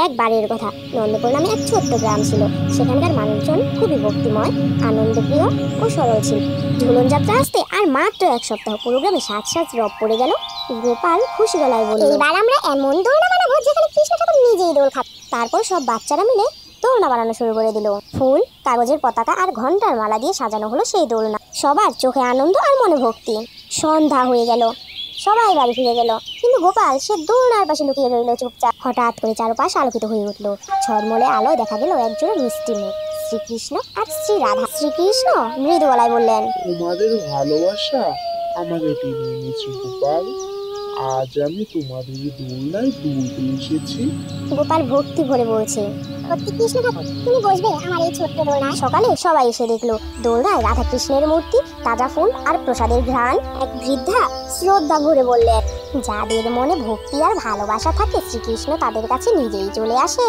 এক বাড়ির কথা। নন্দপুর নামে এক ছোট্ট গ্রাম ছিল। সেখানকার মানুষজন খুবই ভক্তিময়, আনন্দপ্রিয় ও সরল ছিল। ঝুলন যাত্রা আসতে আর মাত্র এক সপ্তাহ, পুরো গ্রামে সাজ সাজ রব পড়ে গেল। গোপাল খুশি গলায় বলল, এবার আমরা এমন দোলনা বানাবো যেখানে কৃষ্ণ ঠাকুর নিজেই দোল খাবে। তারপর সব বাচ্চারা মিলে দোলনা বানানো শুরু করে দিল। ফুল, কাগজের পতাকা আর ঘন্টার মালা দিয়ে সাজানো হলো সেই দোলনা। সবার চোখে আনন্দ আর মনে ভক্তি। সন্ধ্যা হয়ে গেল, সবাই বাড়ি ফিরে গেল, কিন্তু গোপাল সে দোলনার পাশে লুকিয়ে রইল চুপচাপ। হঠাৎ করে চারপাশ আলোকিত হয়ে উঠলো। ঝলমলে আলো দেখা গেল একজোড়া মিষ্টি মুখ, শ্রীকৃষ্ণ আর শ্রী রাধা। শ্রীকৃষ্ণ মৃদু গলায় বললেন, তোমাদের ভালোবাসা আমাকে টেনে এনেছে গোপাল। আজ আমি তোমাদের দোলনায় দুলতে এসেছি। গোপাল ভক্তি ভরে বলছে, সত্যি কৃষ্ণ ঠাকুর, তুমি বসবে আমার এই ছোট্ট দোলনায়? সকালে সবাই এসে দেখলো দোলনায় রাধা কৃষ্ণের মূর্তি, তাজা ফুল আর প্রসাদের ঘ্রাণ। এক বৃদ্ধা শ্রদ্ধা ভরে বললেন, যাদের মনে ভক্তি আর ভালোবাসা থাকে শ্রীকৃষ্ণ তাদের কাছে নিজেই চলে আসে।